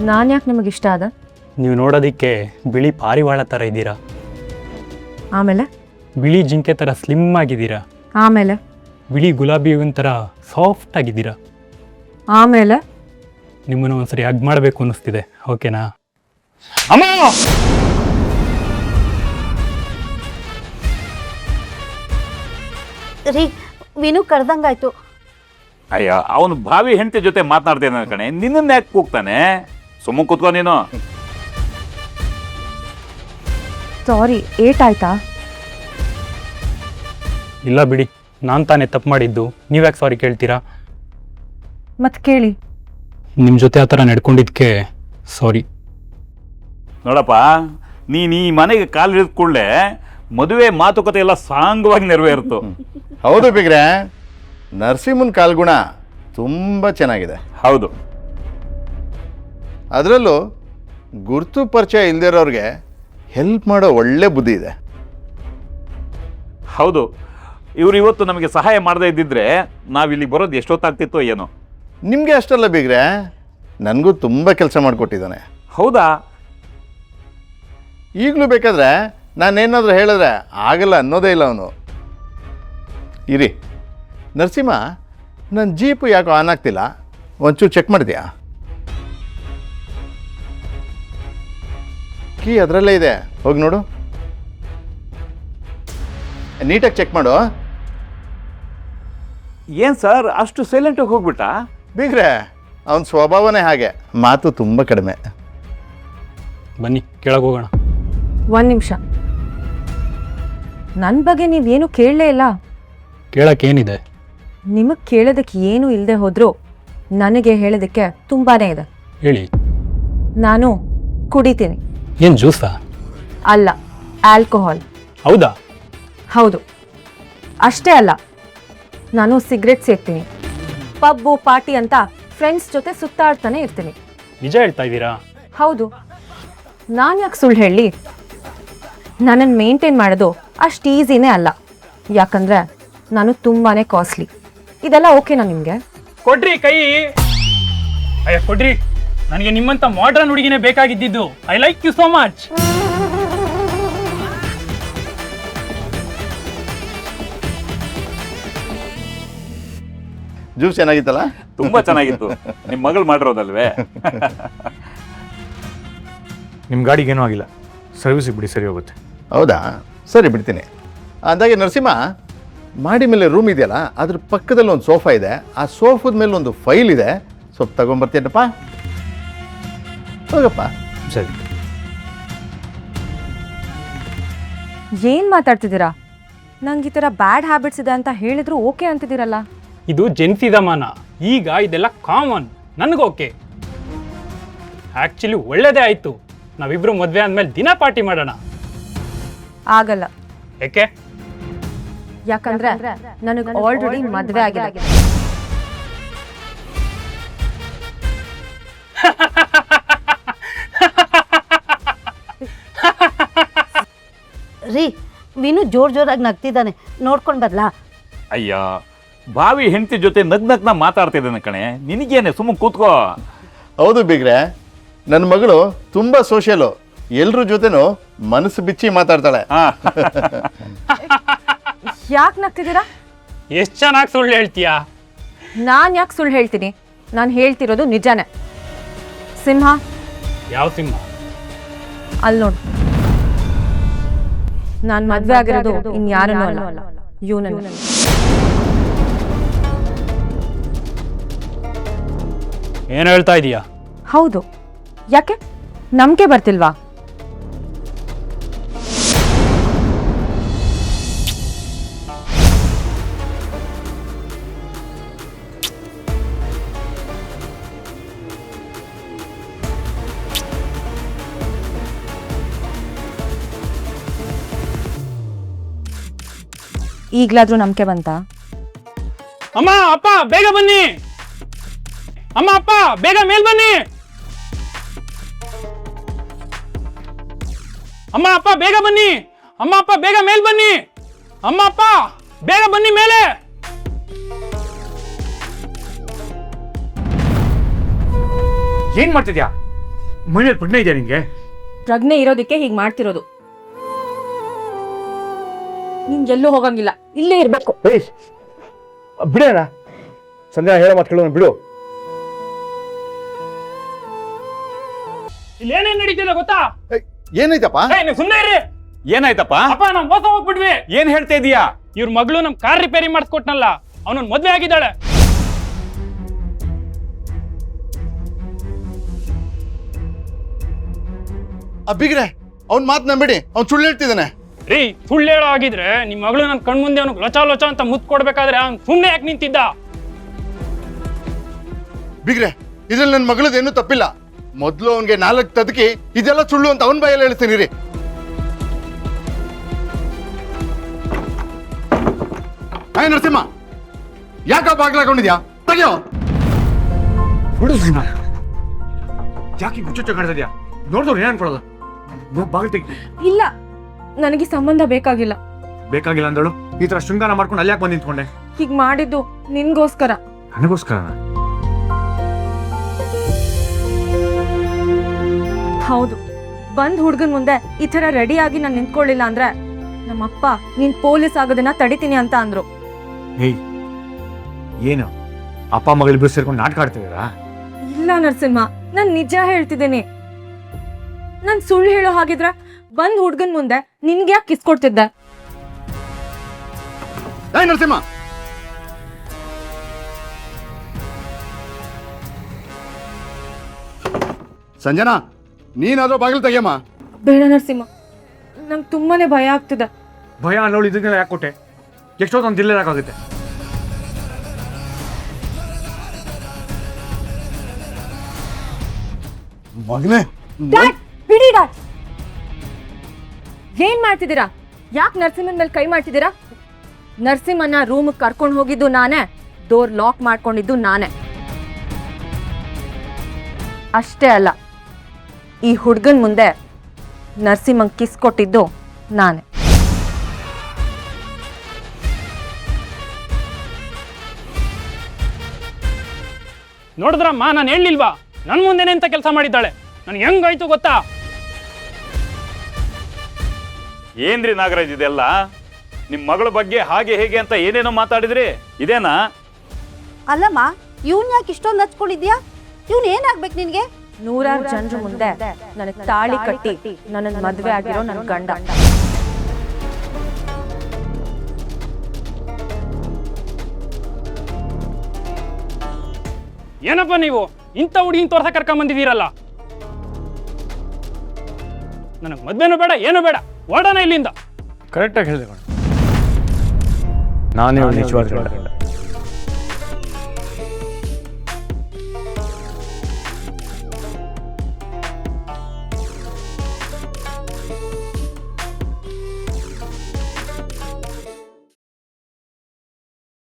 ನಾನು ಯಾಕೆ ನಿಮಗೆ ಇಷ್ಟ ಆದ? ನೀವು ನೋಡೋದಕ್ಕೆ ಬಿಳಿ ಪಾರಿವಾಳ ಥರ ಇದ್ದೀರಾ. ಆಮೇಲೆ ಬಿಳಿ ಜಿಂಕೆ ಥರ ಸ್ಲಿಮ್ ಆಗಿದ್ದೀರಾ. ಆಮೇಲೆ ಬಿಳಿ ಗುಲಾಬಿ ಹೂವಿನ ಥರ ಸಾಫ್ಟ್ ಆಗಿದ್ದೀರಾ. ಆಮೇಲೆ ನಿಮ್ಮನ್ನು ಒಂದ್ಸರಿ ಹಗ್ ಮಾಡಬೇಕು ಅನ್ನಿಸ್ತಿದೆ. ಓಕೆನಾ? ಅಮ್ಮ ರೀ, ವಿನು ಕರೆದಂಗಾಯ್ತು. ಅಯ್ಯ, ಅವನು ಭಾವಿ ಹೆಂಡತಿ ಜೊತೆ ಮಾತನಾಡ್ತೇನೆ ಕಣೆ, ನಿನ್ನನ್ನು ಯಾಕೆ ಕೂಗ್ತಾನೆ? ಸುಮ್ಮ ಕೂತ್ಕೊ ನೀನು. ಸಾರಿ, ಏಟಾಯ್ತಾ? ಇಲ್ಲ ಬಿಡಿ, ನಾನು ತಾನೇ ತಪ್ಪು ಮಾಡಿದ್ದು. ನೀವ್ಯಾಕೆ ಸಾರಿ ಕೇಳ್ತೀರಾ? ಮತ್ತೆ ಕೇಳಿ. ನಿಮ್ಮ ಜೊತೆ ಆ ಥರ ನಡ್ಕೊಂಡಿದ್ದಕ್ಕೆ ಸಾರಿ. ನೋಡಪ್ಪ, ನೀನು ಈ ಮನೆಗೆ ಕಾಲು ಹಿಡಿದ ಕೂಡಲೇ ಮದುವೆ ಮಾತುಕತೆ ಎಲ್ಲ ಸಾಂಗವಾಗಿ ನೆರವೇರ್ತು. ಹೌದು ಬಿಗ್ರೆ, ನರಸಿಂಹನ ಕಾಲ್ಗುಣ ತುಂಬ ಚೆನ್ನಾಗಿದೆ. ಹೌದು, ಅದರಲ್ಲೂ ಗುರುತು ಪರಿಚಯ ಇಲ್ದಿರೋರಿಗೆ ಹೆಲ್ಪ್ ಮಾಡೋ ಒಳ್ಳೆ ಬುದ್ಧಿ ಇದೆ. ಹೌದು. ಇವರು ಇವತ್ತು ನಮಗೆ ಸಹಾಯ ಮಾಡದೇ ಇದ್ದಿದ್ರೆ ನಾವಿಲ್ಲಿ ಬರೋದು ಎಷ್ಟೊತ್ತಾಗ್ತಿತ್ತೋ ಏನೋ. ನಿಮಗೆ ಅಷ್ಟಲ್ಲ ಬಿಗ್ರೆ, ನನಗೂ ತುಂಬ ಕೆಲಸ ಮಾಡಿಕೊಟ್ಟಿದ್ದಾನೆ. ಹೌದಾ? ಈಗಲೂ ಬೇಕಾದರೆ ನಾನೇನಾದರೂ ಹೇಳಿದ್ರೆ ಆಗಲ್ಲ ಅನ್ನೋದೇ ಇಲ್ಲ ಅವನು. ಇರಿ ನರಸಿಂಹ, ನನ್ನ ಜೀಪು ಯಾಕೋ ಆನ್ ಆಗ್ತಿಲ್ಲ, ಒಂಚೂರು ಚೆಕ್ ಮಾಡಿದ್ಯಾ? ಕೀ ಅದರಲ್ಲೇ ಇದೆ, ಹೋಗಿ ನೋಡು. ನೀಟಾಗಿ ಚೆಕ್ ಮಾಡು. ಏನು ಸರ್, ಅಷ್ಟು ಸೈಲೆಂಟಾಗಿ ಹೋಗ್ಬಿಟ್ಟ? ಬಿಗ್ರೆ, ಅವನ ಸ್ವಭಾವನೇ ಹಾಗೆ, ಮಾತು ತುಂಬ ಕಡಿಮೆ. ಬನ್ನಿ ಕೆಳಗೆ ಹೋಗೋಣ. ಒಂದು ನಿಮಿಷ, ನನ್ನ ಬಗ್ಗೆ ನೀವೇನು ಕೇಳಲೇ ಇಲ್ಲ. ಕೇಳೋಕ್ಕೇನಿದೆ? ನಿಮಗೆ ಕೇಳೋದಕ್ಕೆ ಏನೂ ಇಲ್ಲದೆ ಹೋದರೂ ನನಗೆ ಹೇಳೋದಕ್ಕೆ ತುಂಬಾ ಇದೆ. ಹೇಳಿ. ನಾನು ಕುಡಿತೀನಿ. ಏನು ಜ್ಯೂಸಾ? ಅಲ್ಲ, ಆಲ್ಕೋಹಾಲ್. ಹೌದಾ? ಹೌದು. ಅಷ್ಟೇ ಅಲ್ಲ, ನಾನು ಸಿಗರೆಟ್ ಸೇರ್ತೀನಿ. ಪಬ್ಬು ಪಾರ್ಟಿ ಅಂತ ಫ್ರೆಂಡ್ಸ್ ಜೊತೆ ಸುತ್ತಾಡ್ತಾನೆ ಇರ್ತೀನಿ. ನಿಜ ಹೇಳ್ತಾ ಇದ್ದೀರಾ? ಹೌದು. ನಾನು ಯಾಕೆ ಸುಳ್ಳು ಹೇಳಿ? ನನ್ನನ್ನು ಮೇಂಟೈನ್ ಮಾಡೋದು ಅಷ್ಟು ಈಸಿನೇ ಅಲ್ಲ, ಯಾಕಂದರೆ ನಾನು ತುಂಬಾ ಕಾಸ್ಟ್ಲಿ. ಇದೆಲ್ಲ ಓಕೆನಾ ನಿಮಗೆ? ಕೊಡ್ರಿ ಕೈ. ಅಯ್ಯ ಕೊಡ್ರಿ, ನನಗೆ ನಿಮ್ಮಂತ ಮಾಡ್ರನ್ ಹುಡುಗಿನೇ ಬೇಕಾಗಿದ್ದಿದ್ದು. I like you so much. Juice ಚೆನ್ನಾಗಿತ್ತಲ್ಲ? ತುಂಬಾ ಚೆನ್ನಾಗಿತ್ತು. ನಿಮ್ಮ ಮಗಳು ಮಾಡಿರೋದಲ್ವೇ? ನಿಮ್ಮ ಗಾಡಿಗೇನೂ ಆಗಿಲ್ಲ, ಸರ್ವಿಸಿಗೆ ಬಿಡಿ, ಸರಿ ಹೋಗುತ್ತೆ. ಹೌದಾ, ಸರಿ ಬಿಡ್ತೀನಿ. ಅಂದಾಗೆ ನರಸಿಂಹ, ಮಾಡಿ ಮೇಲೆ ರೂಮ್ ಇದೆಯಲ್ಲ, ಅದ್ರ ಪಕ್ಕದಲ್ಲಿ ಒಂದು ಸೋಫಾ ಇದೆ. ಆ ಸೋಫಾದ ಮೇಲೆ ಒಂದು ಫೈಲ್ ಇದೆ, ಸ್ವಲ್ಪ ತಗೊಂಬರ್ತೀನಪ್ಪ. ಹೋಗಪ್ಪ. ಸರಿ. ಏನು ಮಾತಾಡ್ತಿದ್ದೀರಾ? ನಂಗೆ ಈ ಥರ ಬ್ಯಾಡ್ ಹ್ಯಾಬಿಟ್ಸ್ ಇದೆ ಅಂತ ಹೇಳಿದ್ರು ಓಕೆ ಅಂತಿದ್ದೀರಲ್ಲ? ಇದು ಜನಿಸಿದಮಾನ, ಈಗ ಇದೆಲ್ಲ ಕಾಮನ್. ನನಗೋಕೆ. ಆ್ಯಕ್ಚುಲಿ ಒಳ್ಳೇದೇ ಆಯಿತು. ನಾವಿಬ್ರು ಮದುವೆ ಆದಮೇಲೆ ದಿನ ಪಾರ್ಟಿ ಮಾಡೋಣ. ಆಗಲ್ಲ. ಯಾಕೆ? ಯಾಕಂದ್ರೆ ನನಗೆ ಆಲ್ರೆಡಿ ಮದುವೆ ಆಗಿದೆ. ರೀ, ವಿನು ಜೋರಾಗಿ ನಗ್ತಿದ್ದಾನೆ, ನೋಡ್ಕೊಂಡು ಬದಲಾ? ಅಯ್ಯ, ಭಾವಿ ಹೆಂಡತಿ ಜೊತೆ ನಗ್ನಗ್ನ ಮಾತಾಡ್ತಿದ್ದಾನೆ ಕಣೆ, ನಿನಗೇನೆ, ಸುಮ್ಮ ಕೂತ್ಕೋ. ಹೌದು ಬಿಗ್ರೆ, ನನ್ನ ಮಗಳು ತುಂಬ ಸೋಷಿಯಲು, ಎಲ್ರ ಜೊತೆನೂ ಮನಸ್ಸು ಬಿಚ್ಚಿ ಮಾತಾಡ್ತಾಳೆ. ಯಾಕೆ ನಗ್ತಿದ್ದೀರಾ? ಎಷ್ಟು ಚೆನ್ನಾಗಿ ಸುಳ್ಳು ಹೇಳ್ತೀಯಾ? ನಾನು ಯಾಕೆ ಸುಳ್ಳು ಹೇಳ್ತೀನಿ? ನಾನು ಹೇಳ್ತಿರೋದು ನಿಜಾನೇ. ಸಿಂಹ, ಯಾವ ಸಿಂಹ? ಅಲ್ಲಿ ನೋಡು. ನಾನು ಮದುವೆ ಆಗಿರೋದು ಇನ್ಯಾರನೂ ಅಲ್ಲ, ಇವನನ್ನು. ಏನು ಹೇಳ್ತಾ ಇದೀಯಾ? ಹೌದು. ಯಾಕೆ ನಂಬಿಕೆ ಬರ್ತಿಲ್ವಾ? ಈಗಲಾದ್ರೂ ನಂಬಿಕೆ ಬಂತಾ? ಅಮ್ಮ ಅಪ್ಪ ಬೇಗ ಬನ್ನಿ. ಅಮ್ಮ ಅಪ್ಪ ಬೇಗ ಮೇಲ್ ಬನ್ನಿ. ಅಮ್ಮ ಅಪ್ಪ ಬೇಗ ಬನ್ನಿ. ಅಮ್ಮ ಅಪ್ಪ ಬೇಗ ಮೇಲ್ ಬನ್ನಿ. ಅಮ್ಮ ಅಪ್ಪ ಬೇಗ ಬನ್ನಿ ಮೇಲೆ. ಏನ್ ಮಾಡ್ತಿದ್ಯಾ? ಮನೇಲಿ ಪ್ರಜ್ಞೆ ಇದೆಯಾ ನಿಂಗೆ? ಪ್ರಜ್ಞೆ ಇರೋದಕ್ಕೆ ಹೀಗೆ ಮಾಡ್ತಿರೋದು. ನೀನ್ ಎಲ್ಲೂ ಹೋಗಂಗಿಲ್ಲ, ಇಲ್ಲೇ ಇರ್ಬೇಕು. ಬಿಡೋಣ. ಸಂಧ್ಯಾ ಹೇಳೋ ಮಾತು ಕೇಳೋಣ, ಬಿಡು. ಇಲ್ಲಿ ಏನೇನ್ ನಡೀತಿಲ್ಲ ಗೊತ್ತಾ? ಏನಾಯ್ತಪ್ಪ? ನೀವು ಸುಮ್ಮನೆ ಇರಿ. ಏನಾಯ್ತಪ್ಪ? ಅಪ್ಪ ನಾವು ಮೋಸ ಹೋಗ್ಬಿಡ್ವಿ. ಏನ್ ಹೇಳ್ತಾ ಇದೀಯಾ? ಇವ್ರ ಮಗಳು ನಮ್ ಕಾರ್ ರಿಪೇರಿ ಮಾಡಿಸ್ಕೊಟ್ನಲ್ಲ, ಅವನನ್ನ ಮದ್ವೆ ಆಗಿದ್ದಾಳೆ. ಬಿಗ್ರೆ ಅವ್ನ ಮಾತು ನಂಬಿಡಿ, ಅವ್ನು ಸುಳ್ಳು ಹೇಳ್ತಿದ್ದಾನೆ. ರೀ, ಸುಳ್ಳು ಹೇಳೋ ಆಗಿದ್ರೆ ನಿಮ್ ಮಗಳು ನನ್ ಕಣ್ಮುಂದೆ ಅವ್ನಿಗೆ ಲೊಚ ಲೊಚ ಅಂತ ಮುತ್ ಕೊಡ್ಬೇಕಾದ್ರೆ ಅವ್ನು ಸುಮ್ಮನೆ ಯಾಕೆ ನಿಂತಿದ್ದ? ಬಿಗ್ರೆ ಇದ್ರಲ್ಲಿ ನನ್ನ ಮಗಳದೇನು ತಪ್ಪಿಲ್ಲ. ಮೊದಲು ಅವನಿಗೆ 4 ತದಕಿ ಇದೆಲ್ಲ ಸುಳ್ಳು ಅಂತ ಅವನ ಬಾಯಲ್ಲಿ ಹೇಳ್ತೀನಿ ರೀ. ಹಾಯ್ ನರಸಿಂಹ, ಯಾಕ ಬಾಗ್ಲಾಕೊಂಡಿದ್ಯಾ? ತೆಗಿಯೋ. ಬಿಡು ಸುಮ್ಮನೆ. ಯಾಕೆ ಮುಚ್ಚುಚ್ಚ ಕಾಣ್ತಾ ಇದೆಯಾ? ನೋಡಿದವ್ರು ಏನು ಅನ್ಕೊಳ್ಳೋದು? ಬಾಗಿಲು ತೆಗಿ. ಇಲ್ಲ, ನನಗೆ ಸಂಬಂಧ ಬೇಕಾಗಿಲ್ಲ. ಬೇಕಾಗಿಲ್ಲ ಅಂದಳು. ಈ ಥರ ಶೃಂಗಾರ ಮಾಡ್ಕೊಂಡು ಅಲ್ಲಿ ಯಾಕೆ ಬಂದು ನಿಂತ್ಕೊಂಡೆ? ಹೀಗ್ ಮಾಡಿದ್ದು ನಿನ್ಗೋಸ್ಕರ. ನನಗೋಸ್ಕರ? ಹೌದು, ಬಂದ್ ಹುಡ್ಗನ್ ಮುಂದೆ ಈ ತರ ರೆಡಿ ಆಗಿ ನಾನು ನಿಂತ್ಕೊಳ್ಳಿಲ್ಲ ಅಂದ್ರೆ ನಮ್ಮಪ್ಪ ನೀನ್ ಪೊಲೀಸ್ ಆಗೋದನ್ನ ತಡಿತೀನಿ ಅಂತ ಅಂದ್ರು. ಹೇಯ್, ಏನು ಅಪ್ಪ ಮಗಳಿಬ್ರು ಸೇರ್ಕೊಂಡು ನಾಟಕ ಆಡ್ತಿದ್ದೀರಾ? ಇಲ್ಲ ನರಸಿಂಹ, ನಾನ್ ನಿಜ ಹೇಳ್ತಿದ್ದೀನಿ. ನಾನ್ ಸುಳ್ಳು ಹೇಳೋ ಹಾಗಿದ್ರೆ ಬಂದ್ ಹುಡ್ಗನ್ ಮುಂದೆ ನಿನ್ಗೆ ಯಾಕೆ ಕಿಸ್ ಕೊಡ್ತಿದ್ದೆ? ಹಾಯ್ ನರಸಿಂಹ, ಸಂಜನಾ ನೀನಾದ್ರೂ ಬಾಗಿಲು ತೆಗಿಯಮ್ಮ. ಬೇಡ ನರಸಿಂಹ, ನಂಗೆ ತುಂಬಾನೇ ಭಯ ಆಗ್ತಿದೆ. ಭಯ ಅನ್ನೋಳು ಇದಕ್ಕೆಲ್ಲ ಯಾಕೆ ಕೊಟ್ಟೆ? ಎಷ್ಟೊತ್ತು ಒಂದು ದಿಲ್ಲೇರಾಗುತ್ತೆ. ಮಗನೇ ಡ್ಯಾಡ್, ಬಿಡಿ ಡ್ಯಾಡ್. ಏನ್ ಮಾಡ್ತಿದ್ದೀರಾ? ಯಾಕೆ ನರಸಿಂಹನ್ ಮೇಲೆ ಕೈ ಮಾಡ್ತಿದ್ದೀರಾ? ನರಸಿಂಹನ ರೂಮ್ ಕರ್ಕೊಂಡು ಹೋಗಿದ್ದು ನಾನೇ, ಡೋರ್ ಲಾಕ್ ಮಾಡ್ಕೊಂಡಿದ್ದು ನಾನೇ. ಅಷ್ಟೇ ಅಲ್ಲ, ಈ ಹುಡ್ಗನ್ ಮುಂದೆ ನರಸಿಂಹಂಗ್ ಕಿಸ್ ಕೊಟ್ಟಿದ್ದು ನಾನೇ. ನೋಡಿದ್ರಮ್ಮ, ನಾನು ಹೇಳಿಲ್ವಾ ನನ್ ಮುಂದೆನೆ ಅಂತ ಕೆಲಸ ಮಾಡಿದ್ದಾಳೆ. ನನ್ಗೆ ಹೆಂಗಾಯ್ತು ಗೊತ್ತಾ? ಏನ್ರಿ ನಾಗರಾಜ್ ಇದೆಲ್ಲ? ನಿಮ್ ಮಗಳ ಬಗ್ಗೆ ಹಾಗೆ ಹೇಗೆ ಅಂತ ಏನೇನೋ ಮಾತಾಡಿದ್ರಿ, ಇದೇನಾ? ಅಲ್ಲಮ್ಮ, ಇವ್ನ್ ಯಾಕೆ ಇಷ್ಟೊಂದು ಹಚ್ಕೊಂಡಿದ್ಯಾ? ಇವ್ನ್ ಏನಾಗ್ಬೇಕು ನಿನ್ಗೆ? 100 ಜನರ ಮುಂದೆ ನನಗೆ ತಾಳಿ ಕಟ್ಟಿ ನನ್ನ ಮದ್ವೆ ಆಗಿರೋ ನನ್ನ ಗಂಡ. ಏನಪ್ಪ ನೀವು ಇಂಥ ಹುಡುಗಿನ ತೋರ್ಸ ಕರ್ಕೊಂಡ್ ಬಂದಿದ್ದೀರಲ್ಲ? ನನಗೆ ಮದ್ವೆನೂ ಬೇಡ, ಏನೂ ಬೇಡ, ಹೊರಡೋಣ ಇಲ್ಲಿಂದ. ಕರೆಕ್ಟಾಗಿ ಹೇಳಿದೆ. ನಾನೇ ನಿಜವಾದ ಗಂಡ.